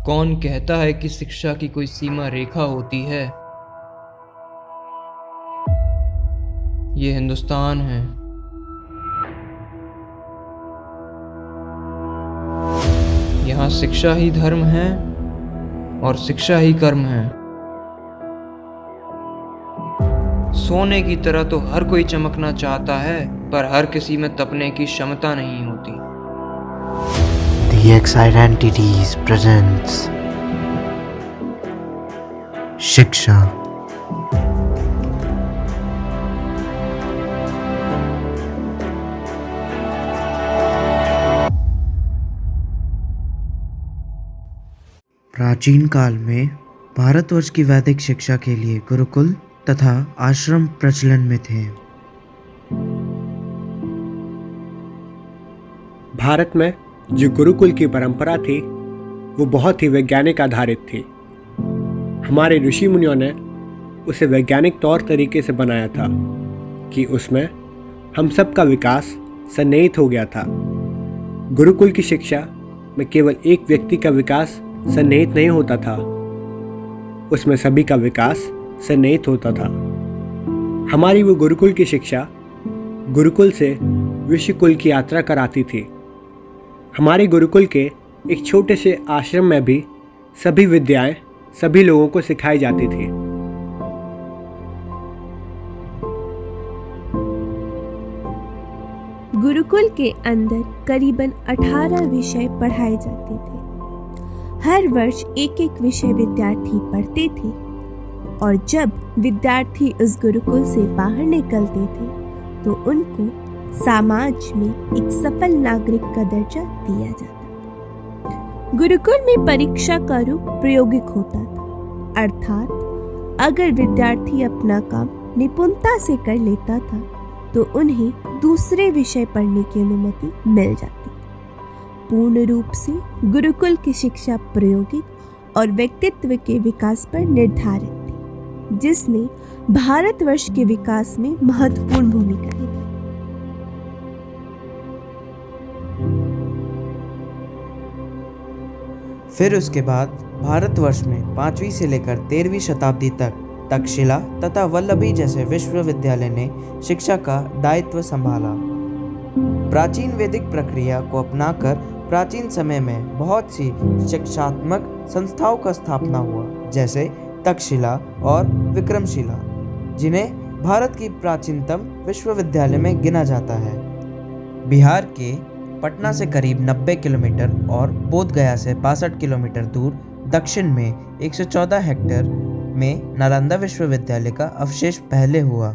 कौन कहता है कि शिक्षा की कोई सीमा रेखा होती है? ये हिंदुस्तान है। यहाँ शिक्षा ही धर्म है और शिक्षा ही कर्म है। सोने की तरह तो हर कोई चमकना चाहता है, पर हर किसी में तपने की क्षमता नहीं होती। The X Identities presents शिक्षा। प्राचीन काल में भारतवर्ष की वैदिक शिक्षा के लिए गुरुकुल तथा आश्रम प्रचलन में थे। भारत में जो गुरुकुल की परंपरा थी वो बहुत ही वैज्ञानिक आधारित थी। हमारे ऋषि मुनियों ने उसे वैज्ञानिक तौर तरीके से बनाया था कि उसमें हम सब का विकास सन्निहित हो गया था। गुरुकुल की शिक्षा में केवल एक व्यक्ति का विकास सन्निहित नहीं होता था, उसमें सभी का विकास सन्निहित होता था। हमारी वो गुरुकुल की शिक्षा गुरुकुल से विश्वकुल की यात्रा कराती थी। हमारे गुरुकुल के एक छोटे से आश्रम में भी सभी विद्याएं सभी लोगों को सिखाई जाती थी। गुरुकुल के अंदर करीबन 18 विषय पढ़ाए जाते थे। हर वर्ष एक एक विषय विद्यार्थी पढ़ते थे और जब विद्यार्थी उस गुरुकुल से बाहर निकलते थे तो उनको समाज में एक सफल नागरिक का दर्जा दिया जाता था। गुरुकुल में परीक्षा का रूप प्रायोगिक होता था, अर्थात अगर विद्यार्थी अपना काम निपुणता से कर लेता था तो उन्हें दूसरे विषय पढ़ने की अनुमति मिल जाती। पूर्ण रूप से गुरुकुल की शिक्षा प्रायोगिक और व्यक्तित्व के विकास पर निर्धारित थी, जिसने भारतवर्ष के विकास में महत्वपूर्ण भूमिका निभाई। फिर उसके बाद भारतवर्ष में 5वीं से लेकर 13वीं शताब्दी तक तक्षशिला तथा वल्लभी जैसे विश्वविद्यालय ने शिक्षा का दायित्व संभाला। प्राचीन वैदिक प्रक्रिया को अपनाकर प्राचीन समय में बहुत सी शिक्षात्मक संस्थाओं का स्थापना हुआ, जैसे तक्षशिला और विक्रमशिला, जिन्हें भारत की प्राचीनतम विश्वविद्यालय में गिना जाता है। बिहार के पटना से करीब 90 किलोमीटर और बोधगया से 62 किलोमीटर दूर दक्षिण में 114 हेक्टेयर में नालंदा विश्वविद्यालय का अवशेष पहले हुआ।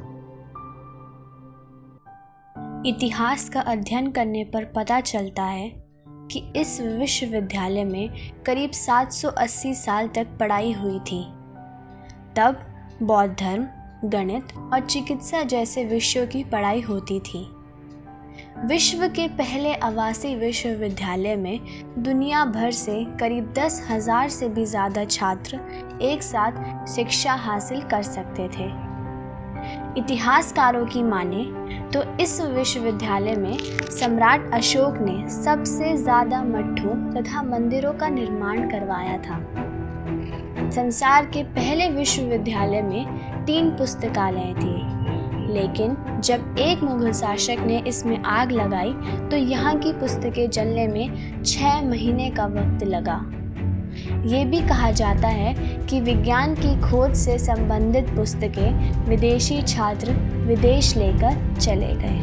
इतिहास का अध्ययन करने पर पता चलता है कि इस विश्वविद्यालय में करीब 780 साल तक पढ़ाई हुई थी। तब बौद्ध धर्म, गणित और चिकित्सा जैसे विषयों की पढ़ाई होती थी। विश्व के पहले आवासीय विश्वविद्यालय में दुनिया भर से करीब 10,000 से भी ज़्यादा छात्र एक साथ शिक्षा हासिल कर सकते थे। इतिहासकारों की माने तो इस विश्वविद्यालय में सम्राट अशोक ने सबसे ज़्यादा मठों तथा मंदिरों का निर्माण करवाया था। संसार के पहले विश्वविद्यालय में 3 पुस्तकालय थी, लेकिन जब एक मुगल शासक ने इसमें आग लगाई तो यहाँ की पुस्तकें जलने में 6 महीने का वक्त लगा। ये भी कहा जाता है कि विज्ञान की खोज से संबंधित पुस्तकें विदेशी छात्र विदेश लेकर चले गए।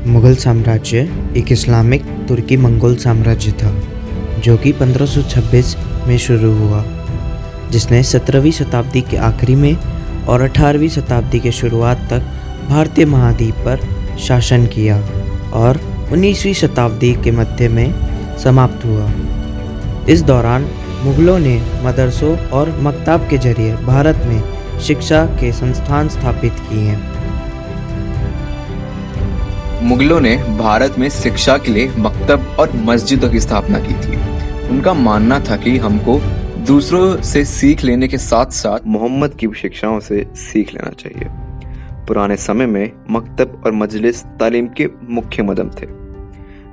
मुगल साम्राज्य एक इस्लामिक तुर्की मंगोल साम्राज्य था, जो कि 1526 में शुरू हुआ, जिसने 17वीं शताब्दी के आखिरी में और 18वीं शताब्दी के शुरुआत तक भारतीय महाद्वीप पर शासन किया और 19वीं शताब्दी के मध्य में समाप्त हुआ। इस दौरान मुगलों ने मदरसों और मकताब के जरिए भारत में शिक्षा के संस्थान स्थापित किए। मुगलों ने भारत में शिक्षा के लिए मकतब और मस्जिदों की स्थापना की थी। उनका मानना था कि हमको दूसरों से सीख लेने के साथ साथ मोहम्मद की शिक्षाओं से सीख लेना चाहिए। पुराने समय में मकतब और मजलिस तालीम के मुख्य मदम थे।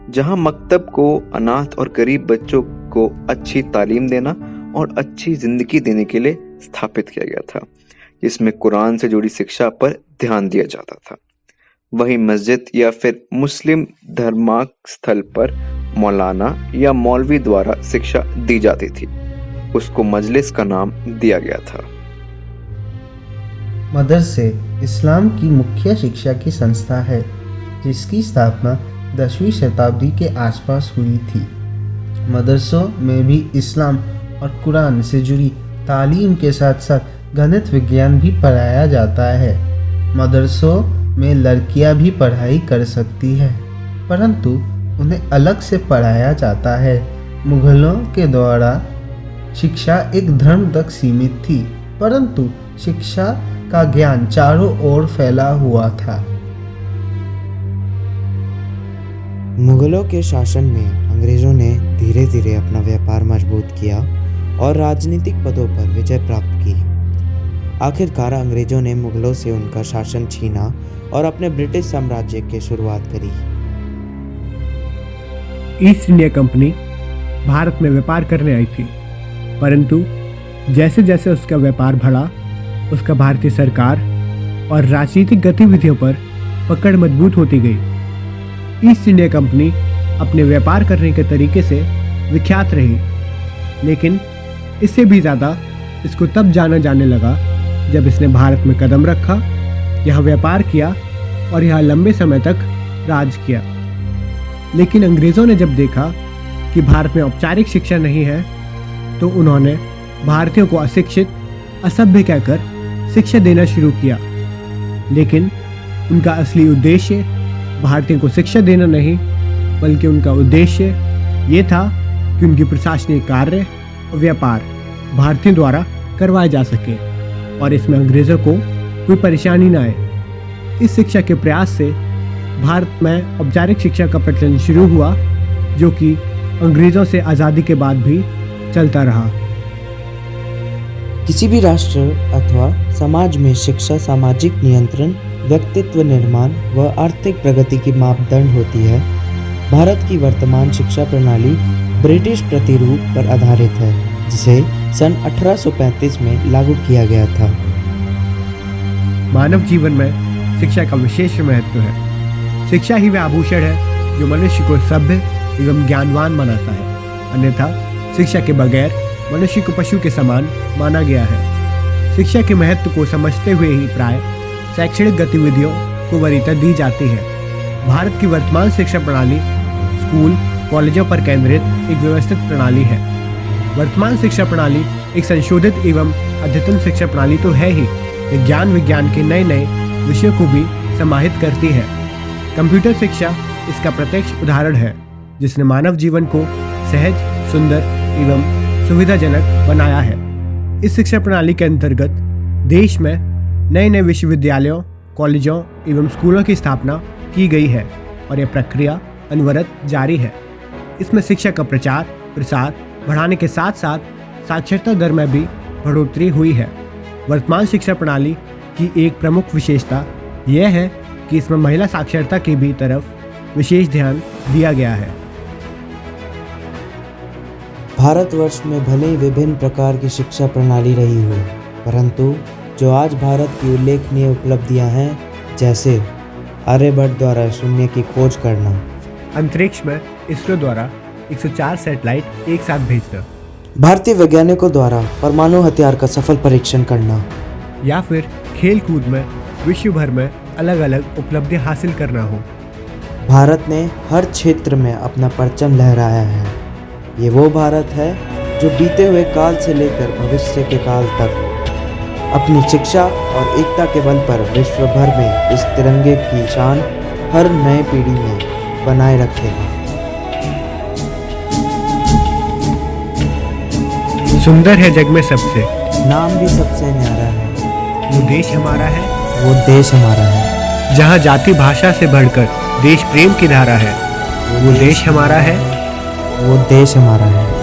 जहां मकतब को अनाथ और गरीब बच्चों को अच्छी तालीम देना और अच्छी जिंदगी देने के लिए स्थापित किया गया था, जिसमें कुरान से जुड़ी शिक्षा पर ध्यान दिया जाता था। वहीं मस्जिद या फिर मुस्लिम धर्मार्थ स्थल पर मौलाना या मौलवी द्वारा शिक्षा दी जाती थी। उसको मजलिस का नाम दिया गया था। मदरसे इस्लाम की मुख्य शिक्षा की संस्था है, जिसकी स्थापना 10वीं शताब्दी के आसपास हुई थी। मदरसों में भी इस्लाम और कुरान से जुड़ी तालीम के साथ साथ गणित विज्ञान भी पढ़ाया जाता है। मदरसों में लड़कियां भी पढ़ाई कर सकती है, परंतु उन्हें अलग से पढ़ाया जाता है। मुगलों के द्वारा शिक्षा एक धर्म तक सीमित थी, परंतु शिक्षा का ज्ञान चारों ओर फैला हुआ था। मुगलों के शासन में अंग्रेजों ने धीरे धीरे अपना व्यापार मजबूत किया और राजनीतिक पदों पर विजय प्राप्त की। आखिरकार अंग्रेजों ने मुगलों से उनका शासन छीना और अपने ब्रिटिश साम्राज्य की शुरुआत करी। ईस्ट इंडिया कंपनी भारत में व्यापार करने आई थी, परंतु जैसे जैसे उसका व्यापार बढ़ा, उसका भारतीय सरकार और राजनीतिक गतिविधियों पर पकड़ मजबूत होती गई। ईस्ट इंडिया कंपनी अपने व्यापार करने के तरीके से विख्यात रही, लेकिन इससे भी ज़्यादा इसको तब जाना जाने लगा जब इसने भारत में कदम रखा, यहाँ व्यापार किया और यहाँ लंबे समय तक राज किया। लेकिन अंग्रेज़ों ने जब देखा कि भारत में औपचारिक शिक्षा नहीं है, तो उन्होंने भारतीयों को अशिक्षित, असभ्य कहकर शिक्षा देना शुरू किया। लेकिन उनका असली उद्देश्य भारतीयों को शिक्षा देना नहीं, बल्कि उनका उद्देश्य ये था कि उनकी प्रशासनिक कार्य और व्यापार भारतीयों द्वारा करवाए जा सके और इसमें अंग्रेज़ों को कोई परेशानी न आए। इस शिक्षा के प्रयास से भारत में औपचारिक शिक्षा का प्रचलन शुरू हुआ, जो कि अंग्रेज़ों से आज़ादी के बाद भी चलता रहा। किसी भी राष्ट्र अथवा समाज में शिक्षा सामाजिक नियंत्रण, व्यक्तित्व निर्माण व आर्थिक प्रगति की मापदंड होती है। भारत की वर्तमान शिक्षा प्रणाली ब्रिटिश प्रतिरूप पर आधारित है, जिसे सन 1835 में लागू किया गया था। मानव जीवन में शिक्षा का विशेष महत्व है। शिक्षा ही वह आभूषण है जो मनुष्य को सभ्य एवं ज्ञानवान बनाता है, अन्यथा शिक्षा के बगैर मनुष्य को पशु के समान माना गया है। शिक्षा के महत्व को समझते हुए ही प्राय शैक्षणिक गतिविधियों को वरीयता दी जाती है। भारत की वर्तमान शिक्षा प्रणाली स्कूल कॉलेजों पर केंद्रित एक व्यवस्थित प्रणाली है। वर्तमान शिक्षा प्रणाली एक संशोधित एवं अद्यतन शिक्षा प्रणाली तो है ही, ज्ञान विज्ञान के नए नए विषयों को भी समाहित करती है। कंप्यूटर शिक्षा इसका प्रत्यक्ष उदाहरण है, जिसने मानव जीवन को सहज, सुंदर एवं सुविधाजनक बनाया है। इस शिक्षा प्रणाली के अंतर्गत देश में नए नए विश्वविद्यालयों, कॉलेजों एवं स्कूलों की स्थापना की गई है और यह प्रक्रिया अनवरत जारी है। इसमें शिक्षा का प्रचार प्रसार बढ़ाने के साथ साथ साक्षरता दर में भी बढ़ोतरी हुई है। वर्तमान शिक्षा प्रणाली की एक प्रमुख विशेषता यह है कि इसमें महिला साक्षरता की भी तरफ विशेष ध्यान दिया गया है। भारतवर्ष में भले ही विभिन्न प्रकार की शिक्षा प्रणाली रही हो, परंतु जो आज भारत की उल्लेखनीय उपलब्धियां हैं, जैसे आर्यभट्ट द्वारा शून्य की खोज करना, अंतरिक्ष में इसरो द्वारा 104 सैटेलाइट एक साथ भेजना, भारतीय वैज्ञानिकों द्वारा परमाणु हथियार का सफल परीक्षण करना, या फिर खेल कूद में विश्व भर में अलग अलग उपलब्धि हासिल करना हो। भारत ने हर क्षेत्र में अपना परचम लहराया है। ये वो भारत है जो बीते हुए काल से लेकर भविष्य के काल तक अपनी शिक्षा और एकता के बल पर विश्व भर में इस तिरंगे की शान हर नए पीढ़ी में बनाए रखेगा। सुंदर है जग में सबसे, नाम भी सबसे न्यारा है, वो देश हमारा है, वो देश हमारा है, जहाँ जाति भाषा से बढ़कर देश प्रेम की धारा है, वो देश हमारा है, वो देश हमारा है।